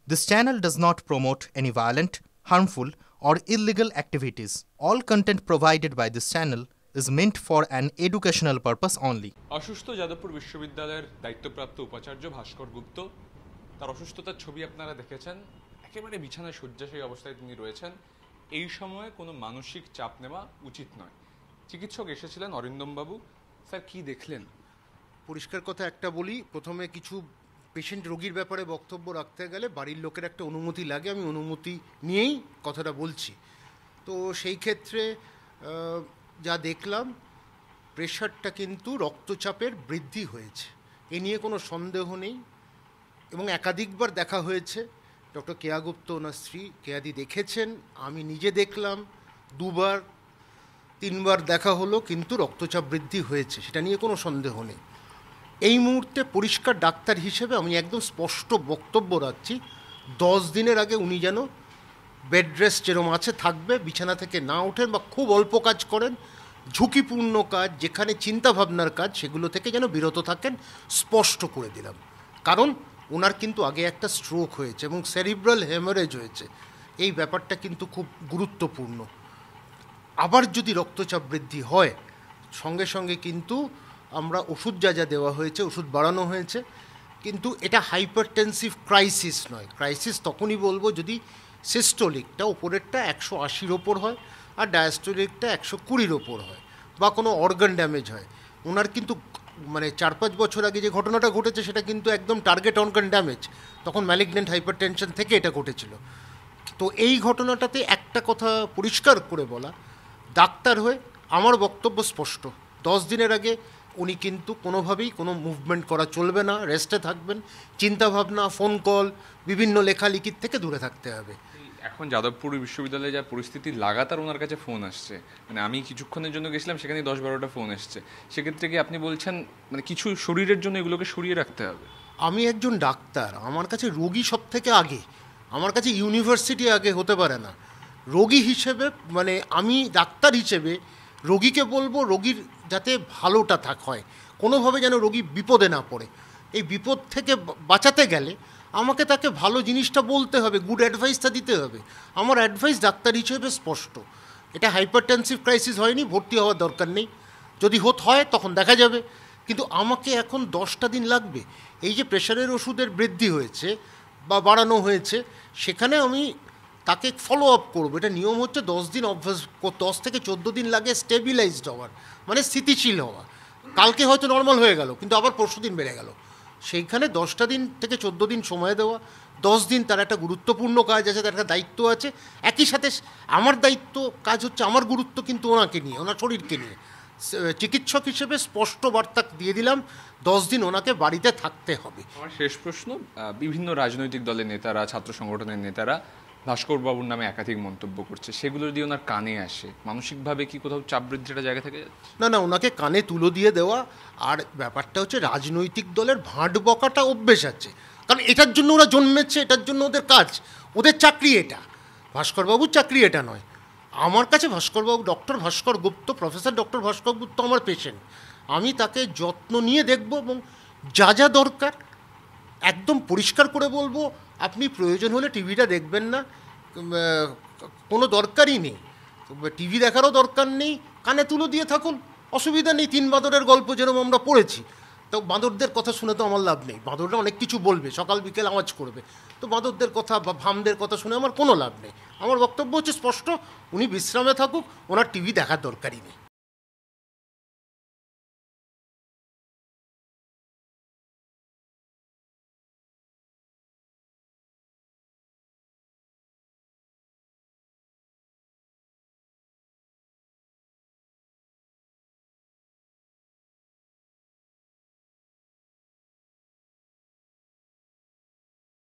This channel does not promote any violent, harmful, or illegal activities. All content provided by this channel is meant for an educational purpose only. অসুস্থ যাদবপুর বিশ্ববিদ্যালয়ের দায়িত্বপ্রাপ্ত উপাচার্য ভাস্কর গুপ্ত তার অসুস্থতার ছবি আপনারা দেখেছেন। একেবারে বিছানায় শয্যাশায়ী অবস্থায় তিনি রয়েছেন। এই সময়ে কোনো মানসিক চাপ নেওয়া উচিত নয়। চিকিৎসক এসেছিলেন অরিন্দমবাবু। স্যার কি দেখলেন? পরিষ্কার কথা একটা বলি, প্রথমে কিছু পেশেন্ট রোগীর ব্যাপারে বক্তব্য রাখতে গেলে বাড়ির লোকের একটা অনুমতি লাগে, আমি অনুমতি নিয়েই কথাটা বলছি। তো সেই ক্ষেত্রে যা দেখলাম, প্রেশারটা কিন্তু রক্তচাপের বৃদ্ধি হয়েছে, এ নিয়ে কোনো সন্দেহ নেই। এবং একাধিকবার দেখা হয়েছে, ডক্টর কেয়া গুপ্ত ওনার স্ত্রী কেয়াদি দেখেছেন, আমি নিজে দেখলাম, 2বার 3বার দেখা হলো, কিন্তু রক্তচাপ বৃদ্ধি হয়েছে, সেটা নিয়ে কোনো সন্দেহ নেই। এই মুহূর্তে পরিষ্কার ডাক্তার হিসেবে আমি একদম স্পষ্ট বক্তব্য রাখছি, 10 দিনের আগে উনি যেন বেড রেস্ট যেরকম আছে থাকবে, বিছানা থেকে না ওঠেন বা খুব অল্প কাজ করেন, ঝুঁকিপূর্ণ কাজ যেখানে চিন্তাভাবনার কাজ সেগুলো থেকে যেন বিরত থাকেন, স্পষ্ট করে দিলাম। কারণ ওনার কিন্তু আগে একটা স্ট্রোক হয়েছে এবং সেরিব্রাল হেমারেজ হয়েছে, এই ব্যাপারটা কিন্তু খুব গুরুত্বপূর্ণ। আবার যদি রক্তচাপ বৃদ্ধি হয়, সঙ্গে সঙ্গে কিন্তু আমরা ওষুধ যা যা দেওয়া হয়েছে, ওষুধ বাড়ানো হয়েছে, কিন্তু এটা হাইপারটেনসিভ ক্রাইসিস নয়। ক্রাইসিস তখনই বলবো যদি সিস্টোলিকটা ওপরেরটা 180-র ওপর হয় আর ডায়াস্টোলিকটা 120-র ওপর হয়, বা কোনো অর্গান ড্যামেজ হয়। ওনার কিন্তু মানে 4-5 বছর আগে যে ঘটনাটা ঘটেছে সেটা কিন্তু একদম টার্গেট অর্গান ড্যামেজ, তখন ম্যালিগন্যান্ট হাইপারটেনশন থেকে এটা ঘটেছিল। তো এই ঘটনাটাতে একটা কথা পরিষ্কার করে বলা, ডাক্তার হয়ে আমার বক্তব্য স্পষ্ট, 10 দিনের আগে উনি কিন্তু কোনোভাবেই কোনো মুভমেন্ট করা চলবে না, রেস্টে থাকবেন, চিন্তাভাবনা, ফোন কল, বিভিন্ন লেখালেখির থেকে দূরে থাকতে হবে। এখন যাদবপুর বিশ্ববিদ্যালয়ে যা পরিস্থিতি, লাগাতার ওনার কাছে ফোন আসছে, মানে আমি কিছুক্ষণের জন্য গেছিলাম, সেখানে 10-12টা ফোন এসছে। সেক্ষেত্রে কি আপনি বলছেন মানে কিছু শরীরের জন্য এগুলোকে সরিয়ে রাখতে হবে? আমি একজন ডাক্তার, আমার কাছে রোগী সব থেকে আগে, আমার কাছে ইউনিভার্সিটি আগে হতে পারে না। রোগী হিসেবে মানে আমি ডাক্তার হিসেবে রোগীকে বলবো রোগীর যাতে ভালোটা হয়, কোনোভাবে যেন রোগী বিপদে না পড়ে। এই বিপদ থেকে বাঁচাতে গেলে আমাকে তাকে ভালো জিনিসটা বলতে হবে, গুড অ্যাডভাইসটা দিতে হবে। আমার অ্যাডভাইস ডাক্তার হিসেবে স্পষ্ট, এটা হাইপারটেনসিভ ক্রাইসিস হয়নি, ভর্তি হওয়ার দরকার নেই, যদি হয় তখন দেখা যাবে। কিন্তু আমাকে এখন 10টা দিন লাগবে। এই যে প্রেশারের ওষুধের বৃদ্ধি হয়েছে বা বাড়ানো হয়েছে, সেখানে আমি তাকে ফলো আপ করবো। এটা নিয়ম হচ্ছে 10 দিন অভ্যাস, 10 থেকে 14 দিন লাগে স্টেবিলাইজড হওয়ার, মানে স্থিতিশীল হওয়া। কালকে হয়তো নর্মাল হয়ে গেল, কিন্তু আবার পরশু দিন বেড়ে গেল। সেইখানে 10টা দিন থেকে 14 দিন সময় দেওয়া, 10 দিন তার একটা গুরুত্বপূর্ণ কাজ আছে, তার একটা দায়িত্ব আছে। একই সাথে আমার দায়িত্ব কাজ হচ্ছে, আমার গুরুত্ব কিন্তু ওনাকে নিয়ে, ওনার শরীরকে নিয়ে। চিকিৎসক হিসেবে স্পষ্ট বার্তা দিয়ে দিলাম, 10 দিন ওনাকে বাড়িতে থাকতে হবে। আমার শেষ প্রশ্ন, বিভিন্ন রাজনৈতিক দলের নেতারা, ছাত্র সংগঠনের নেতারা ভাস্কর বাবুর নামে একাধিক মন্তব্য করছে, সেগুলো যদি ওনার কানে আসে, মানসিকভাবে কি কোথাও চাপ বৃদ্ধির জায়গা থেকে যাচ্ছে? না, ওনাকে কানে তুলো দিয়ে দেওয়া। আর ব্যাপারটা হচ্ছে রাজনৈতিক দলের ভাঁট বকাটা অভ্যেস আছে, কারণ এটার জন্য ওরা জন্মেছে, এটার জন্য ওদের কাজ, ওদের চাকরি এটা। ভাস্করবাবুর চাকরি এটা নয়। আমার কাছে ভাস্করবাবু, ডক্টর ভাস্কর গুপ্ত, প্রফেসর ডক্টর ভাস্কর গুপ্ত আমার পেশেন্ট। আমি তাকে যত্ন নিয়ে দেখব এবং যা যা দরকার একদম পরিষ্কার করে বলবো। আপনি প্রয়োজন হলে টিভিটা দেখবেন না, কোনো দরকারই নেই, টিভি দেখারও দরকার নেই, কানে তুলো দিয়ে থাকুন, অসুবিধা নেই। 3 বাঁদরের গল্প যেরকম আমরা পড়েছি, তো বাঁদরদের কথা শুনে তো আমার লাভ নেই, বাঁদররা অনেক কিছু বলবে, সকাল বিকেল আওয়াজ করবে, তো বাঁদরদের কথা বা ভামদের কথা শুনে আমার কোনো লাভ নেই। আমার বক্তব্য হচ্ছে স্পষ্ট, উনি বিশ্রামে থাকুক, ওনার টিভি দেখার দরকারই নেই।